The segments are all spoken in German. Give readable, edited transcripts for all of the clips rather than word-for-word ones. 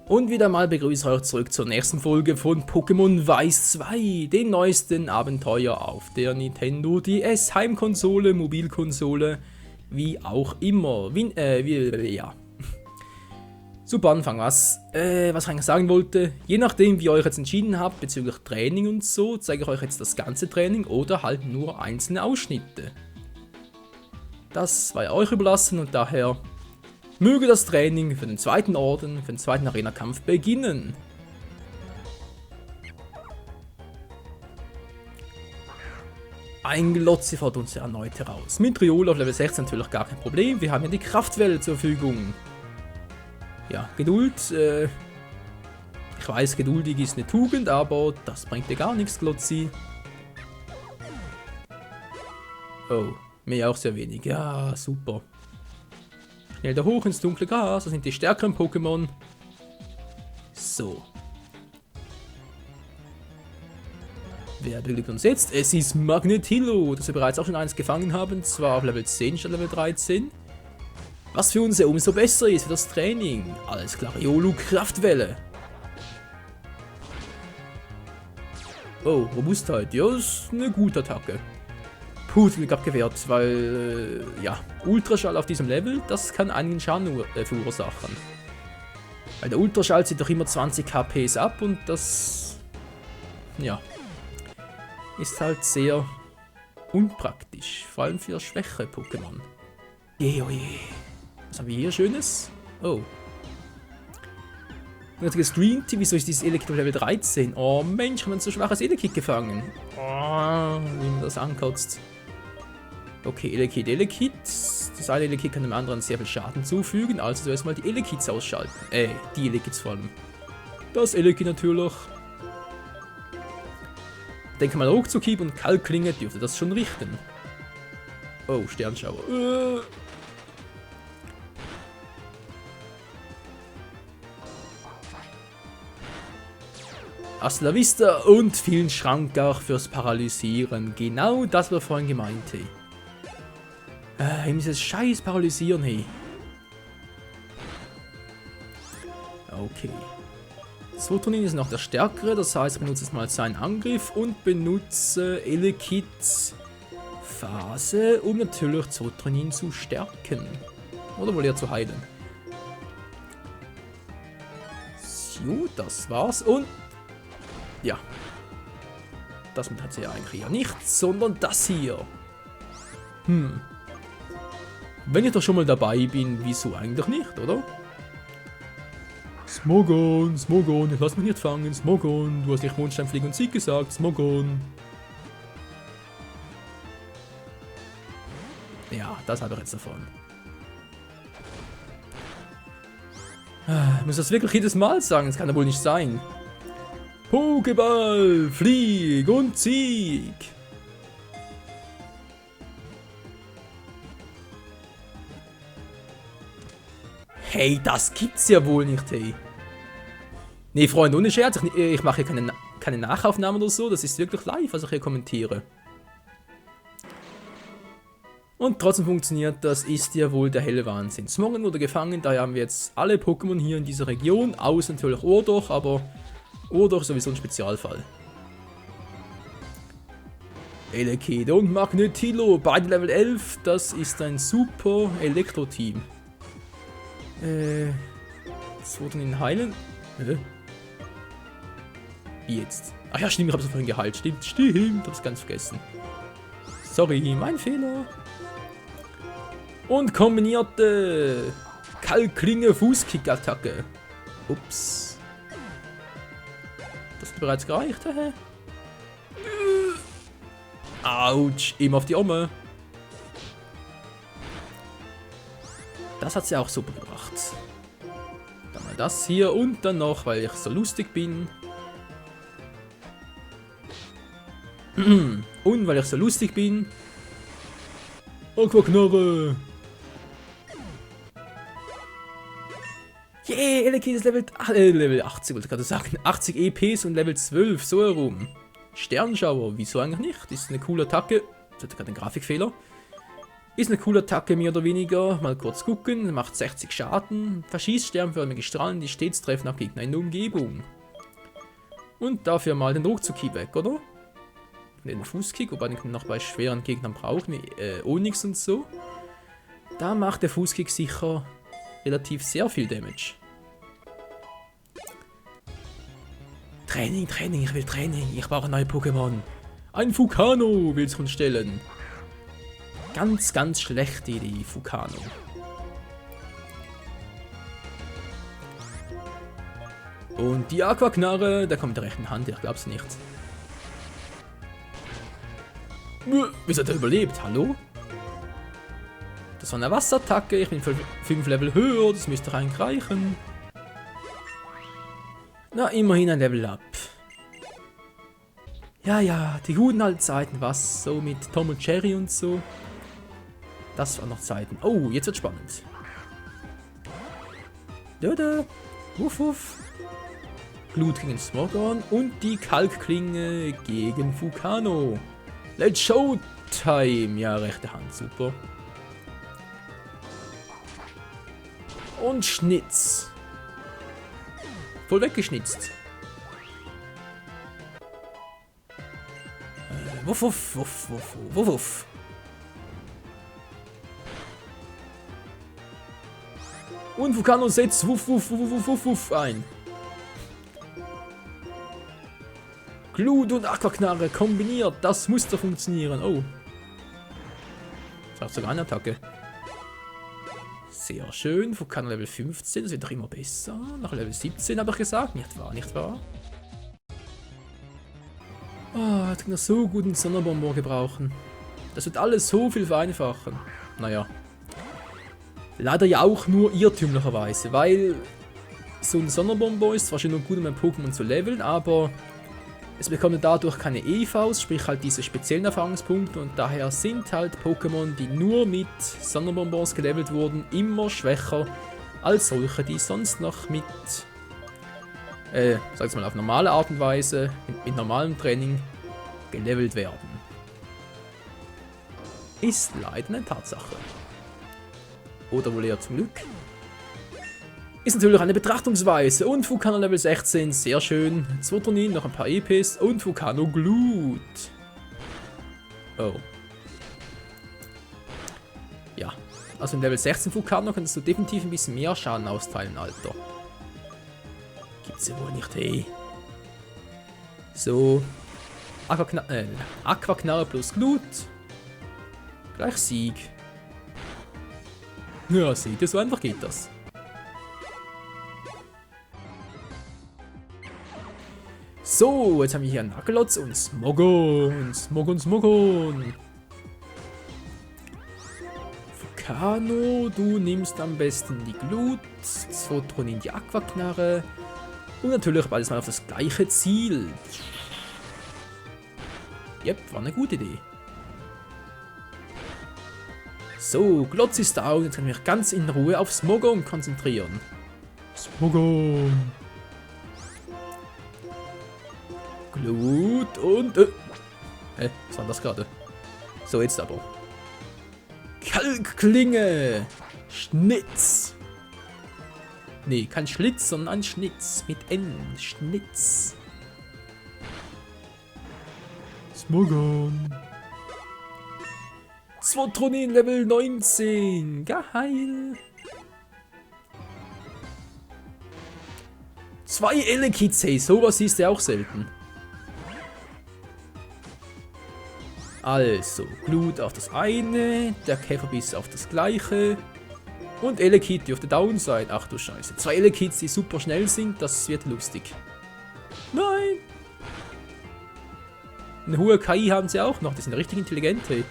Und wieder mal begrüße ich euch zurück zur nächsten Folge von Pokémon Weiß 2, dem neuesten Abenteuer auf der Nintendo DS Heimkonsole, Mobilkonsole, wie auch immer. Ja. Super Anfang, was ich eigentlich sagen wollte, je nachdem wie ihr euch jetzt entschieden habt bezüglich Training und so, zeige ich euch jetzt das ganze Training oder halt nur einzelne Ausschnitte. Das war ja euch überlassen und daher möge das Training für den zweiten Orden, für den zweiten Arena-Kampf beginnen. Ein Glotzi fordert uns erneut heraus. Mit Riol auf Level 16 natürlich gar kein Problem, wir haben ja die Kraftwelle zur Verfügung. Ja, Geduld, ich weiß, geduldig ist eine Tugend, aber das bringt dir gar nichts, Glotzi. Oh, mir auch sehr wenig, ja, super. Schnell da hoch ins dunkle Gras, das sind die stärkeren Pokémon. So. Wer bildet uns jetzt? Es ist Magnetillo, das wir bereits auch schon eins gefangen haben, zwar auf Level 10 statt Level 13. Was für uns ja umso besser ist für das Training. Alles klar, Riolu Kraftwelle. Oh, Robustheit, ja, ist eine gute Attacke. Puh, Glück abgewehrt, weil, ja, Ultraschall auf diesem Level, das kann einigen Schaden verursachen. Weil der Ultraschall zieht doch immer 20 HPs ab und das, ja, ist halt sehr unpraktisch, vor allem für schwäche Pokémon. Je, oh je. Was haben wir hier Schönes? Oh. Stream Team, wieso ist dieses Elektro Level 13? Oh Mensch, haben wir ein so schwaches Elekid gefangen. Oh, wie man das ankotzt. Okay, Elekid. Das eine Elekid kann dem anderen sehr viel Schaden zufügen, also zuerst mal die Elekids ausschalten. Die Elekids vor allem. Das Elekid natürlich. Denke mal, Ruckzuckhieb und Kalkklinge dürfte das schon richten. Oh, Sternschauer. Hasta la vista und vielen Schrank auch fürs Paralysieren. Genau das, was wir vorhin gemeint haben. Dieses scheiß Paralysieren, hey. Okay. Zotonin ist noch der Stärkere, das heißt, ich benutze jetzt mal seinen Angriff und benutze Elekids Phase, um natürlich Zotonin zu stärken. Oder wohl eher zu heilen. So, das war's und ja. Das mit hat sie ja eigentlich ja nichts, sondern das hier. Wenn ich doch schon mal dabei bin, wieso eigentlich nicht, oder? Smogon, ich lass mich nicht fangen, Smogon. Du hast nicht Mondstein, Fliegen und Sieg gesagt, Smogon. Ja, das habe ich jetzt davon. Ich muss das wirklich jedes Mal sagen, das kann ja wohl nicht sein. Pokéball, Flieg und Sieg! Hey, das gibt's ja wohl nicht, hey. Nee, Freunde, ohne Scherz, ich mache hier keine Nachaufnahmen oder so, das ist wirklich live, was ich hier kommentiere. Und trotzdem funktioniert, das ist ja wohl der helle Wahnsinn. Smogon wurde gefangen, daher haben wir jetzt alle Pokémon hier in dieser Region, außer natürlich Ordorch, aber Ordorch ist sowieso ein Spezialfall. Elekid und Magnetillo, beide Level 11, das ist ein super Elektro-Team. Das wurde ihn heilen. Wie jetzt? Ach ja, stimmt, ich hab's vorhin geheilt. Stimmt, hab's ganz vergessen. Sorry, mein Fehler. Und kombinierte Kalkklinge Fußkick-Attacke. Ups. Das hat bereits gereicht, hä? Autsch, ihm auf die Omme. Das hat sie auch super gebracht. Dann mal das hier und dann noch, weil ich so lustig bin. Und weil ich so lustig bin. Aquaknarre. Yeah, Elekid ist Level 80, wollte ich gerade sagen. 80 EPs und Level 12, so herum. Sternschauer, wieso eigentlich nicht? Das ist eine coole Attacke. Ich hatte gerade einen Grafikfehler. Ist eine coole Attacke, mehr oder weniger. Mal kurz gucken. Macht 60 Schaden. Verschießt sternförmige Strahlen, die stets treffen auf Gegner in der Umgebung. Und dafür mal den Ruckzuck weg, oder? Den Fußkick, wobei den noch bei schweren Gegnern braucht, wie Onyx und so. Da macht der Fußkick sicher relativ sehr viel Damage. Training, Training, ich will Training. Ich brauche neue Pokémon. Ein Fukano willst du uns stellen. Ganz, ganz schlechte Idee, Fukano. Und die Aquaknarre, da kommt mit der rechten Hand, ich glaub's nicht. Wieso hat er überlebt? Hallo? Das war eine Wasserattacke, ich bin 5 Level höher, das müsste doch eigentlich reichen. Na, immerhin ein Level up. Ja, ja, die guten alten Zeiten, was? So mit Tom und Jerry und so. Das waren noch Zeiten. Oh, jetzt wird spannend. Dödö. Wuff, wuff. Glut gegen Smogon und die Kalkklinge gegen Fukano. Let's Showtime! Ja, rechte Hand, super. Und Schnitz. Voll weggeschnitzt. Wuff, wuff, wuff, wuff, wuff, wuff. Und Fukano setzt wuff, wuff, wuff, wuff, wuff, wuff ein. Glut und Aquaknarre kombiniert, das muss doch funktionieren. Oh. Das hat sogar eine Attacke. Sehr schön, Fukano Level 15, das wird doch immer besser. Nach Level 17 habe ich gesagt, nicht wahr, nicht wahr? Oh, jetzt kann er so gut einen Sonderbonbon gebrauchen. Das wird alles so viel vereinfachen. Naja. Leider ja auch nur irrtümlicherweise, weil so ein Sonderbonbon ist zwar schon nur gut, um ein Pokémon zu leveln, aber es bekommt dadurch keine EVs, sprich halt diese speziellen Erfahrungspunkte, und daher sind halt Pokémon, die nur mit Sonderbonbons gelevelt wurden, immer schwächer als solche, die sonst noch mit, sag ich mal, auf normale Art und Weise, mit normalem Training gelevelt werden. Ist leider eine Tatsache. Oder wohl eher zum Glück. Ist natürlich eine Betrachtungsweise. Und Fukano Level 16, sehr schön. Zwotronin, noch ein paar EPs und Fukano Glut. Oh. Ja, also in Level 16 Fukano kannst du definitiv ein bisschen mehr Schaden austeilen, Alter. Gibt's ja wohl nicht, hey. So. Aquaknarre plus Glut. Gleich Sieg. Ja, seht ihr, so einfach geht das. So, jetzt haben wir hier Nagelotz und Smogon. Smogon. Fukano, du nimmst am besten die Glut, Zwotronin die Aquaknarre und natürlich beides mal auf das gleiche Ziel. Yep, war eine gute Idee. So, Glotz ist down, jetzt können wir mich ganz in Ruhe auf Smogon konzentrieren. Smogon. Glut und... was war das gerade? So, jetzt aber. Kalkklinge. Schnitz. Nee, kein Schlitz, sondern ein Schnitz. Mit N. Schnitz. Smogon. Zwotronin Level 19. Geil. 2 Elekits, hey, sowas siehst du auch selten. Also, Glut auf das eine, der Käferbiss auf das gleiche. Und Elekit dürfte down sein. Ach du Scheiße. 2 Elekits, die super schnell sind, das wird lustig. Nein! Eine hohe KI haben sie auch noch, die sind richtig intelligent, hey.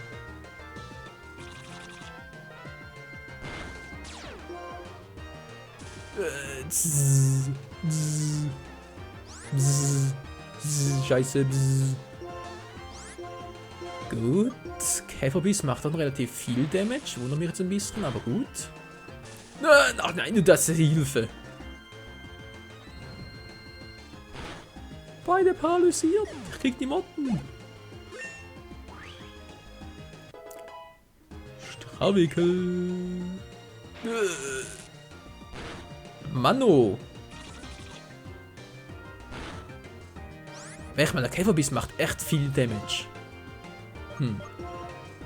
Scheiße. Gut. Käferbiss macht dann relativ viel Damage. Wundert mich jetzt ein bisschen, aber gut. Ach nein, nur das ist Hilfe. Beide paralysiert. Ich krieg die Motten. Stravikel. Mano. Echt mal, der Käferbiss macht echt viel Damage.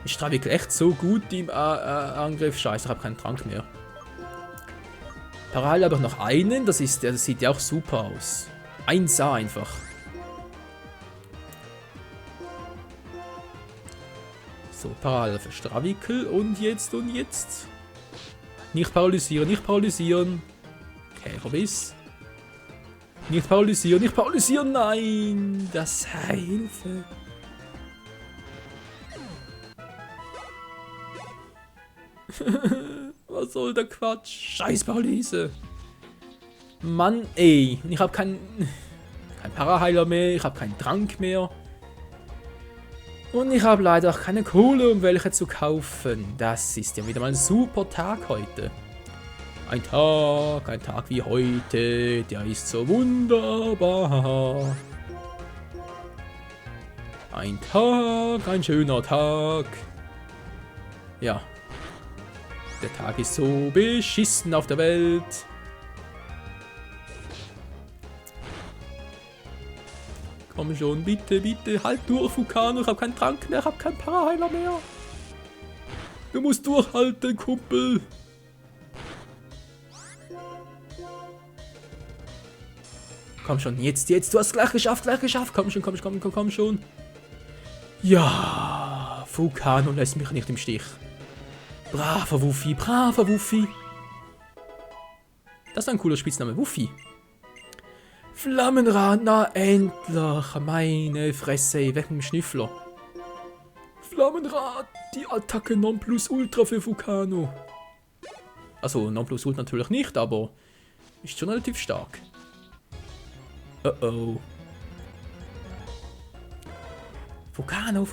Ist Stravikel echt so gut im Angriff? Scheiße, ich habe keinen Trank mehr. Parallel habe ich noch einen, das sieht ja auch super aus. 1A einfach. So, parallel für Stravikel und jetzt. Nicht paralysieren, nicht paralysieren. Käferbiss. Nicht paralysieren, nein! Das Hilfe. Was soll der Quatsch? Scheiß Paralyse. Mann, ey. Ich habe kein Paraheiler mehr, ich habe keinen Trank mehr. Und ich habe leider auch keine Kohle, um welche zu kaufen. Das ist ja wieder mal ein super Tag heute. Ein Tag wie heute, der ist so wunderbar. Ein schöner Tag. Ja. Der Tag ist so beschissen auf der Welt. Komm schon, bitte, halt durch, Vulcano. Ich habe keinen Trank mehr, ich habe keinen Paraheiler mehr. Du musst durchhalten, Kumpel. Komm schon, jetzt, du hast gleich geschafft. Komm schon. Ja, Vulcano lässt mich nicht im Stich. Braver Wuffi. Das ist ein cooler Spitzname, Wuffi. Flammenrad, na endlich. Meine Fresse, weg mit dem Schnüffler. Flammenrad, die Attacke Nonplusultra für Vulcano. Also, Nonplusultra natürlich nicht, aber ist schon relativ stark. Oh. Vulcano.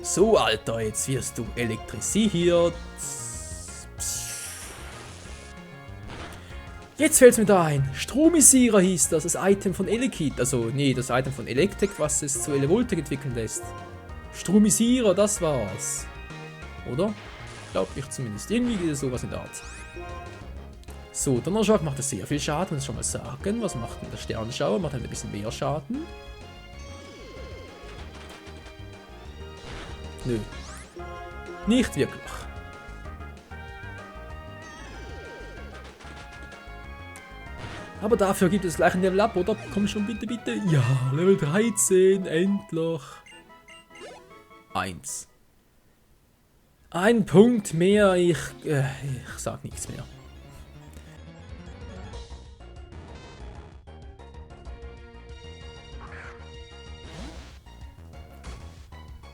So, Alter, jetzt wirst du elektrisiert. Jetzt fällt es mir da ein. Stromisierer hieß das Item von Elekid. Also, nee, das Item von Electek, was es zu Elevoltec entwickeln lässt. Stromisierer, das war's. Oder? Glaub ich zumindest. Irgendwie sowas in der Art. So, Donnerschlag macht sehr viel Schaden, muss ich schon mal sagen. Was macht denn der Sternschauer? Macht ein bisschen mehr Schaden. Nö. Nicht wirklich. Aber dafür gibt es gleich ein Level Up, oder? Komm schon, bitte. Ja, Level 13, endlich. 1. Ein Punkt mehr, ich sag nichts mehr.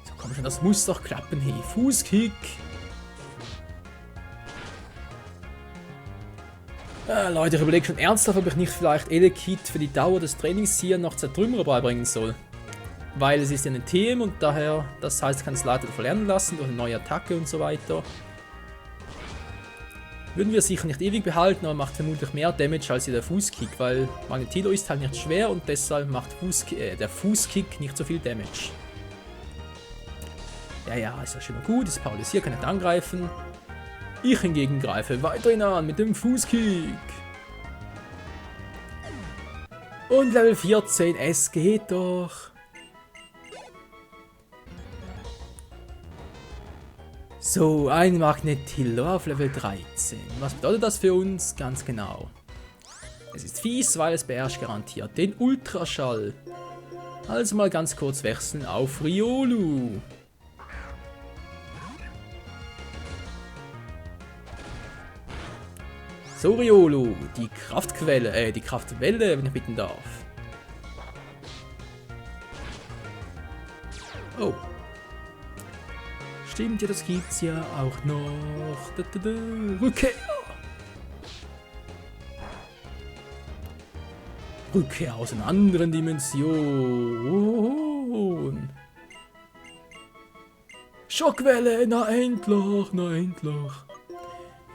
So, komm schon, das muss doch klappen, hey. Fußkick. Leute, ich überlege schon ernsthaft, ob ich nicht vielleicht Elekid für die Dauer des Trainings hier noch Zertrümmerer beibringen soll. Weil es ist ja ein Team und daher, das heißt, ich kann es leider verlernen lassen durch eine neue Attacke und so weiter. Würden wir sicher nicht ewig behalten, aber macht vermutlich mehr Damage als der Fußkick, weil Magnetilo ist halt nicht schwer und deshalb macht der Fußkick nicht so viel Damage. Ja, ist ja schon mal gut, ist paralysiert, kann nicht angreifen. Ich hingegen greife weiterhin an mit dem Fußkick. Und Level 14, es geht doch. So, ein Magnetilo auf Level 13. Was bedeutet das für uns? Ganz genau. Es ist fies, weil es beherrscht garantiert den Ultraschall. Also mal ganz kurz wechseln auf Riolu. So, Riolu, die Kraftquelle, die Kraftwelle, wenn ich bitten darf. Oh. Stimmt ja, das gibt's ja auch noch. Rückkehr! Rückkehr aus einer anderen Dimension. Schockwelle, na endlich.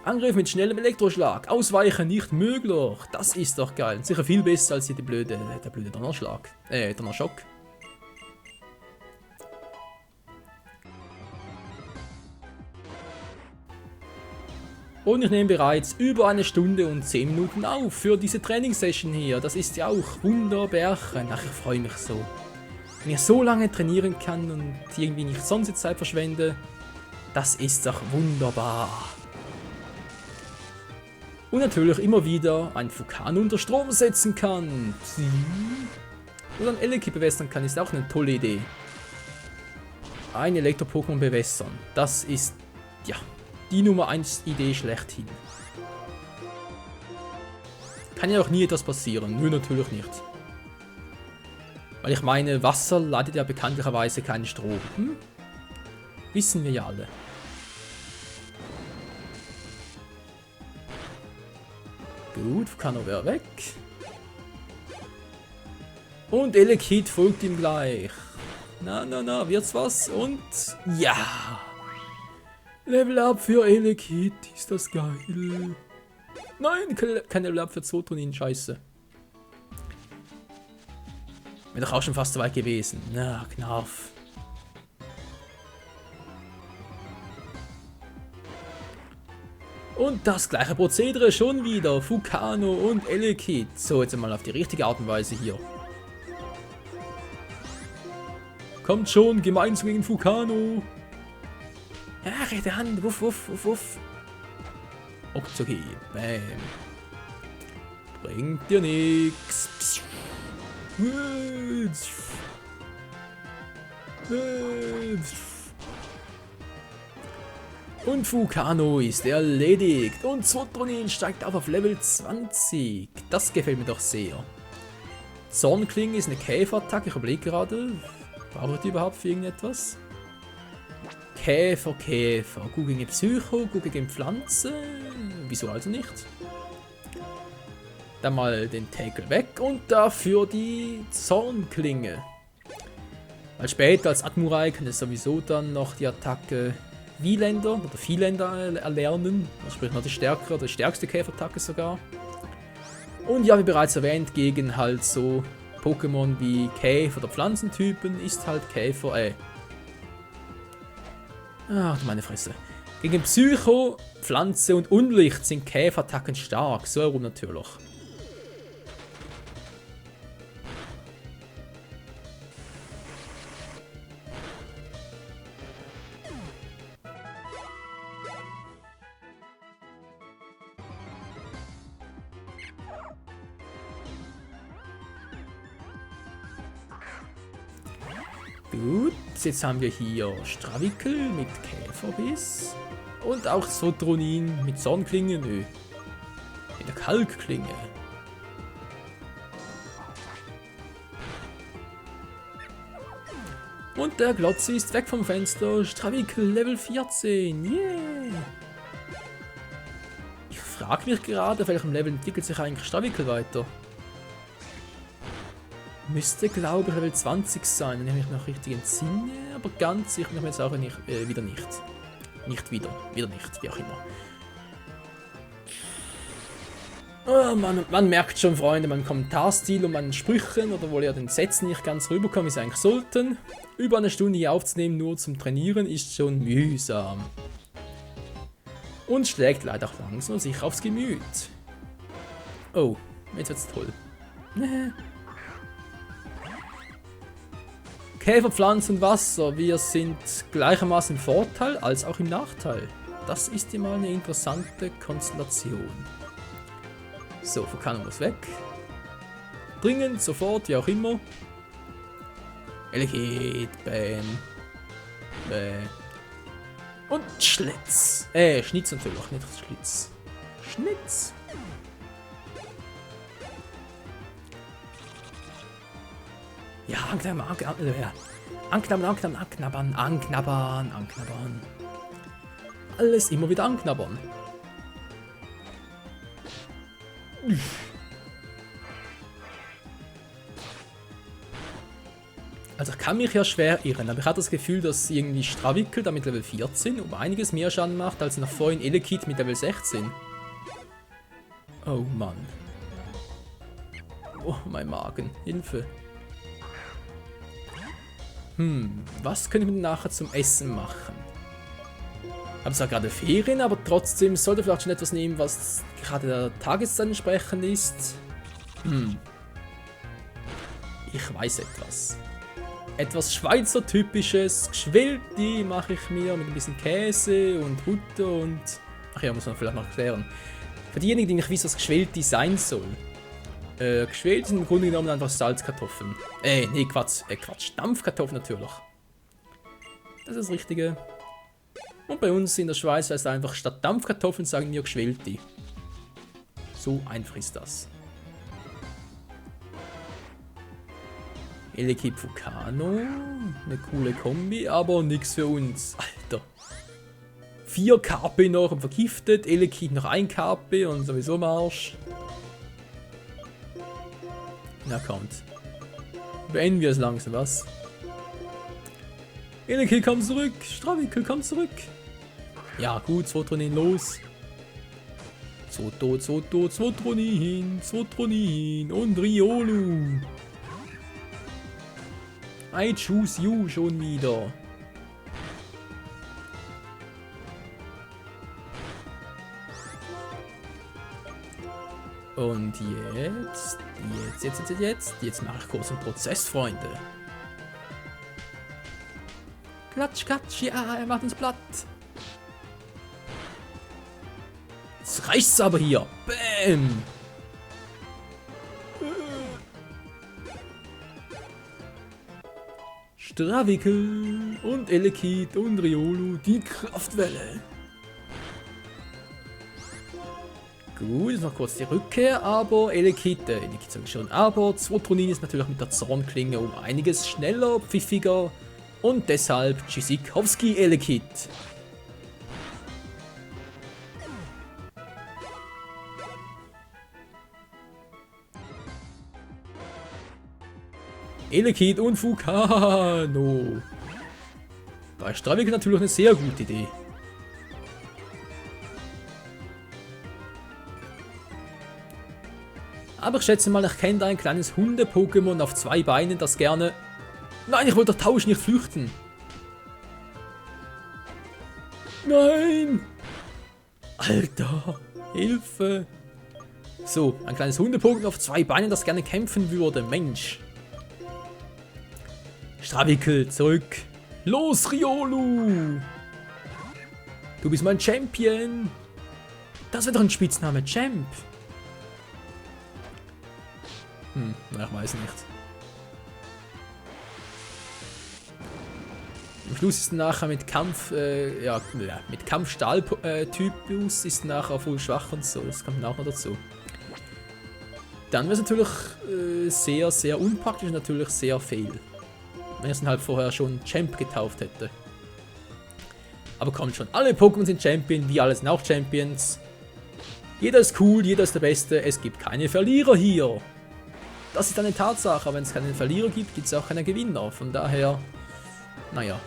Angriff mit schnellem Elektroschlag. Ausweichen nicht möglich. Das ist doch geil. Sicher viel besser als der blöde Donnerschlag. Donnerschock. Und ich nehme bereits über 1 Stunde und 10 Minuten auf für diese Trainingssession hier. Das ist ja auch wunderbar. Ach, ich freue mich so. Wenn ich so lange trainieren kann und irgendwie nicht sonst Zeit verschwende, das ist doch wunderbar. Und natürlich immer wieder ein Vulkan unter Strom setzen kann. Oder ein Elekid bewässern kann, ist auch eine tolle Idee. Ein Elektro-Pokémon bewässern. Das ist, ja, die Nummer 1 Idee schlechthin. Kann ja auch nie etwas passieren, nur natürlich nicht. Weil ich meine, Wasser leitet ja bekanntlicherweise keinen Strom. Wissen wir ja alle. Gut, Vulcano wäre weg. Und Elekid folgt ihm gleich. Na, wird's was? Und ja! Level Up für Elekid, ist das geil. Nein, kein Level Up für Zotonin, scheiße. Wäre doch auch schon fast so weit gewesen. Na, Knarf. Und das gleiche Prozedere schon wieder. Vulcano und Elekid. So, jetzt mal auf die richtige Art und Weise hier. Kommt schon, gemeinsam gegen Vulcano. Ja, rechte Hand, wuff, wuff, wuff, wuff. Okay, bam. Bringt dir nix. Und Vulcano ist erledigt. Und Zotronin steigt auf Level 20. Das gefällt mir doch sehr. Zornklinge ist eine Käferattacke. Ich überlege gerade, brauche ich die überhaupt für irgendetwas? Käfer. Gut gegen Psycho, gut gegen Pflanze. Wieso also nicht? Dann mal den Tackle weg und dafür die Zornklinge. Weil später als Admurai kann es sowieso dann noch die Attacke Wieländer oder Vieländer erlernen. Sprich noch die stärkere oder die stärkste Käferattacke sogar. Und ja, wie bereits erwähnt, gegen halt so Pokémon wie Käfer- oder Pflanzentypen ist halt Käfer, ach du meine Fresse. Gegen Psycho, Pflanze und Unlicht sind Käferattacken stark, so herum natürlich. Gut, jetzt haben wir hier Stravikel mit Käferbiss und auch Zotronin mit Zornklinge, mit der Kalkklinge. Und der Glotzi ist weg vom Fenster, Stravikel Level 14, yeah! Ich frage mich gerade, auf welchem Level entwickelt sich eigentlich Stravikel weiter? Müsste, glaube ich, Level 20 sein, wenn ich mich noch richtig entsinne, aber ganz sicher bin ich mir jetzt auch nicht, wieder nicht. Wieder nicht, wie auch immer. Oh, man merkt schon, Freunde, mein Kommentarstil und meinen Sprüchen oder wohl ja den Sätzen nicht ganz rüberkommen, wie sie eigentlich sollten. Über 1 Stunde hier aufzunehmen, nur zum Trainieren, ist schon mühsam. Und schlägt leider auch langsam sich aufs Gemüt. Oh, jetzt wird's toll. Käfer, Pflanzen und Wasser, wir sind gleichermaßen im Vorteil als auch im Nachteil. Das ist ja mal eine interessante Konstellation. So, Vulcano muss weg. Dringend, sofort, wie auch immer. Elekid, bam. Und Schlitz. Schnitz natürlich, nicht Schlitz. Schnitz. Ja, anknabbern. Alles immer wieder anknabbern. Also ich kann mich ja schwer irren, aber ich hatte das Gefühl, dass irgendwie Stravikel da mit Level 14 um einiges mehr Schaden macht als noch vorhin Elekid mit Level 16. Oh Mann. Oh, mein Magen. Hilfe. Was können wir nachher zum Essen machen? Haben zwar gerade Ferien, aber trotzdem sollte vielleicht schon etwas nehmen, was gerade der Tageszeit entsprechend ist. Ich weiß etwas. Etwas Schweizer typisches Gschwelti mache ich mir mit ein bisschen Käse und Butter und... Ach ja, muss man vielleicht noch erklären. Für diejenigen, die nicht wissen, was Gschwelti sein soll. Gschwelti sind im Grunde genommen einfach Salzkartoffeln. Nee, Quatsch, Dampfkartoffeln natürlich. Das ist das Richtige. Und bei uns in der Schweiz heißt es einfach, statt Dampfkartoffeln sagen wir Gschwelti. So einfach ist das. Elekid Vulcano, eine coole Kombi, aber nichts für uns. Alter. 4 KP noch und vergiftet, Elekid noch 1 KP und sowieso im Arsch. Na kommt. Beenden wir es langsam, was? Elekid kommt zurück, Stravikel kommt zurück. Ja gut, Zwotronin los. Zwotronin und Riolu. I choose you schon wieder. Und jetzt mache ich kurz einen Prozess, Freunde. Klatsch, klatsch, ja, er macht uns platt. Jetzt reicht's aber hier. Bäm. Stravikel und Elekid und Riolu, die Kraftwelle. Gut, jetzt noch kurz die Rückkehr, aber Elekid sag ich schon, aber Zwotronin ist natürlich mit der Zornklinge um einiges schneller, pfiffiger und deshalb Tschüssikowski Elekid. Elekid und Vulcano. Bei Stravikel natürlich eine sehr gute Idee. Aber ich schätze mal, ich kenne da ein kleines Hunde-Pokémon auf 2 Beinen, das gerne... Nein, ich wollte tauschen, nicht flüchten. Nein! Alter, Hilfe! So, ein kleines Hunde-Pokémon auf 2 Beinen, das gerne kämpfen würde. Mensch. Stravikel, zurück. Los, Riolu! Du bist mein Champion. Das wird doch ein Spitzname, Champ. Ich weiß nicht. Am Schluss ist nachher mit mit Kampfstahl-Typus ist nachher voll schwach und so. Das kommt nachher dazu. Dann wäre es natürlich sehr, sehr unpraktisch und natürlich sehr fail. Wenn ich es halt vorher schon Champ getauft hätte. Aber kommt schon, alle Pokémon sind Champion, wir alle sind auch Champions. Jeder ist cool, jeder ist der Beste, es gibt keine Verlierer hier. Das ist eine Tatsache, aber wenn es keinen Verlierer gibt, gibt es auch keine Gewinner. Von daher, naja.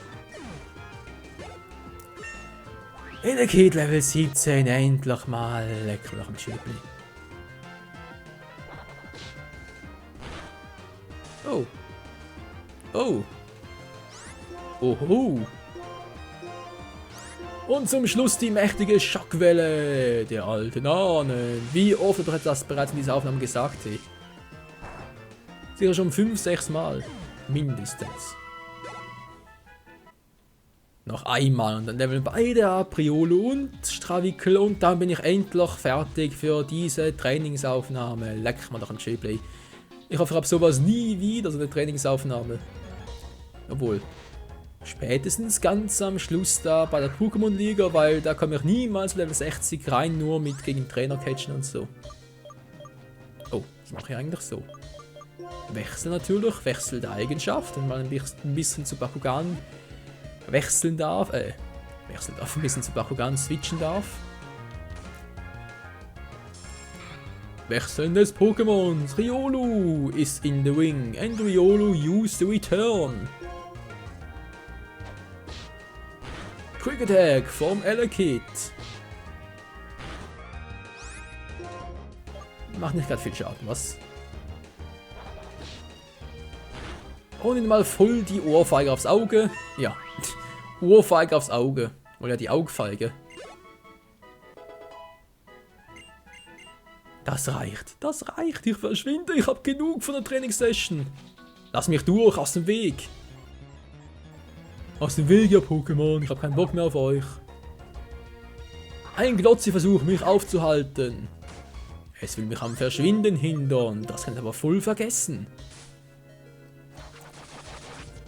Elekid Level 17, endlich mal. Lecker nach dem Chili. Oh. Oh. Oho. Und zum Schluss die mächtige Schockwelle der alten Ahnen. Wie oft habe ich das bereits in dieser Aufnahme gesagt? Sicher schon 5-6 Mal. Mindestens. Noch einmal und dann leveln beide ab, Riolu und Stravikel. Und dann bin ich endlich fertig für diese Trainingsaufnahme. Leck mal doch ein G-Play. Ich hoffe, ich habe sowas nie wieder, so eine Trainingsaufnahme. Obwohl, spätestens ganz am Schluss da bei der Pokémon-Liga, weil da komme ich niemals Level 60 rein, nur mit gegen Trainer catchen und so. Oh, das mache ich eigentlich so. Wechsel natürlich, Wechsel der Eigenschaft und mal ein bisschen zu Bakugan wechseln darf, ein bisschen zu Bakugan switchen darf. Wechseln des Pokémons, Riolu is in the wing and Riolu use the return. Quick Attack vom Elekid. Macht nicht gerade viel Schaden, was? Und ihn mal voll die Ohrfeige aufs Auge. Ja, Ohrfeige aufs Auge. Oh ja, die Augfeige. Das reicht. Das reicht. Ich verschwinde. Ich habe genug von der Trainingssession. Lass mich durch. Aus dem Weg. Aus dem Weg, ihr Pokémon. Ich habe keinen Bock mehr auf euch. Ein Glotzi-Versuch, mich aufzuhalten. Es will mich am Verschwinden hindern. Das kann ich aber voll vergessen.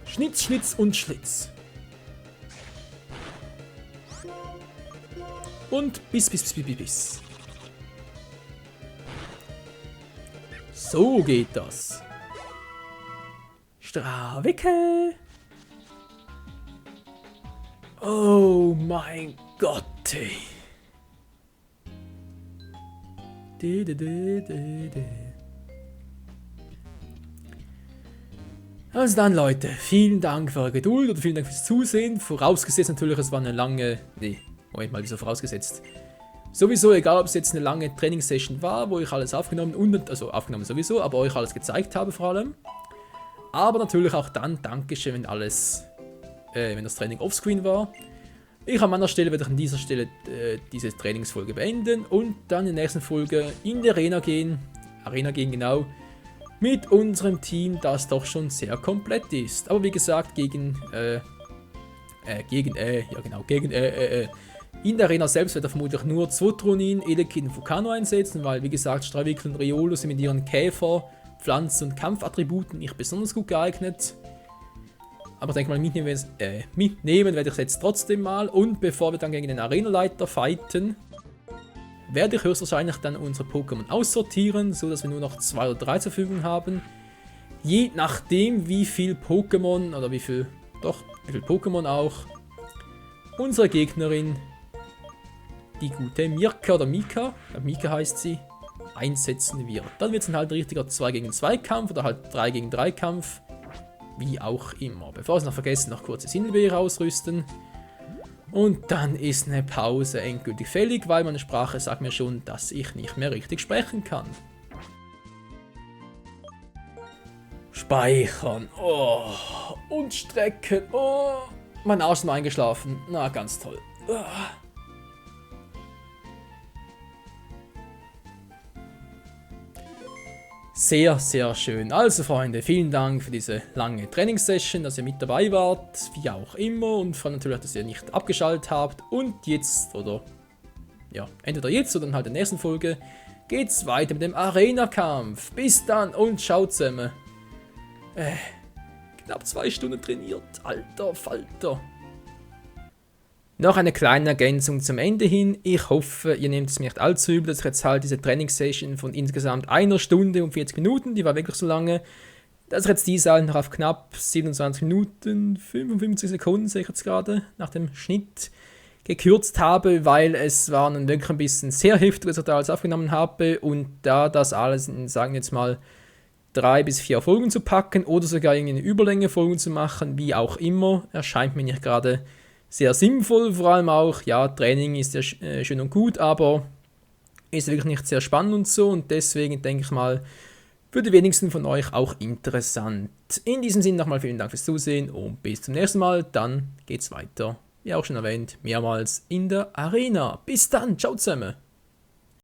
Schnitz, Schnitz und Schlitz. Und bis. So geht das. Strawickel. Oh mein Gott. Also dann Leute, vielen Dank für eure Geduld oder vielen Dank fürs Zusehen. Vorausgesetzt natürlich, es war eine lange... Nee, Moment mal, wieso vorausgesetzt? Sowieso, egal ob es jetzt eine lange Trainingssession war, wo ich alles aufgenommen und... Also aufgenommen sowieso, aber euch alles gezeigt habe vor allem. Aber natürlich auch dann Dankeschön, wenn alles... wenn das Training offscreen war. Ich an meiner Stelle werde ich an dieser Stelle diese Trainingsfolge beenden und dann in der nächsten Folge in die Arena gehen. Genau. Mit unserem Team, das doch schon sehr komplett ist. Aber wie gesagt, gegen in der Arena selbst wird er vermutlich nur Zwotronin, Elekid und Vulcano einsetzen, weil wie gesagt, Strawickel und Riolo sind mit ihren Käfer, Pflanzen und Kampfattributen nicht besonders gut geeignet. Aber ich denke mal, mitnehmen werde ich es jetzt trotzdem mal. Und bevor wir dann gegen den Arenaleiter fighten, werde ich höchstwahrscheinlich dann unsere Pokémon aussortieren, sodass wir nur noch 2 oder 3 zur Verfügung haben. Je nachdem, wie viel Pokémon, oder wie viel Pokémon auch, unsere Gegnerin, die gute Mirka oder Mika heißt sie, einsetzen wird. Dann wird es halt ein richtiger 2 gegen 2 Kampf oder halt 3 gegen 3 Kampf. Wie auch immer. Bevor wir es noch vergessen, noch kurz die Sindelbeere ausrüsten. Und dann ist eine Pause endgültig fällig, weil meine Sprache sagt mir schon, dass ich nicht mehr richtig sprechen kann. Speichern. Oh. Und strecken. Oh. Mein Arsch ist mal eingeschlafen. Na, ganz toll. Oh. Sehr, sehr schön. Also Freunde, vielen Dank für diese lange Trainingssession, dass ihr mit dabei wart, wie auch immer. Und vor allem natürlich, dass ihr nicht abgeschaltet habt. Und jetzt, oder ja, entweder jetzt oder dann halt in der nächsten Folge, geht's weiter mit dem Arena-Kampf. Bis dann und ciao zusammen. Knapp 2 Stunden trainiert. Alter Falter. Noch eine kleine Ergänzung zum Ende hin. Ich hoffe, ihr nehmt es mir nicht allzu übel, dass ich jetzt halt diese Trainingssession von insgesamt 1 Stunde und 40 Minuten, die war wirklich so lange, dass ich jetzt diese halt noch auf knapp 27 Minuten, 55 Sekunden, sehe ich jetzt gerade, nach dem Schnitt gekürzt habe, weil es war dann wirklich ein bisschen sehr heftig, was ich da alles aufgenommen habe und da das alles in, sagen wir jetzt mal, 3 bis 4 Folgen zu packen oder sogar irgendeine Überlänge Folgen zu machen, wie auch immer, erscheint mir nicht gerade sehr sinnvoll, vor allem auch, ja, Training ist ja schön und gut, aber ist wirklich nicht sehr spannend und so und deswegen denke ich mal, für die wenigsten von euch auch interessant. In diesem Sinne nochmal vielen Dank fürs Zusehen und bis zum nächsten Mal, dann geht's weiter, wie auch schon erwähnt, mehrmals in der Arena. Bis dann, ciao zusammen!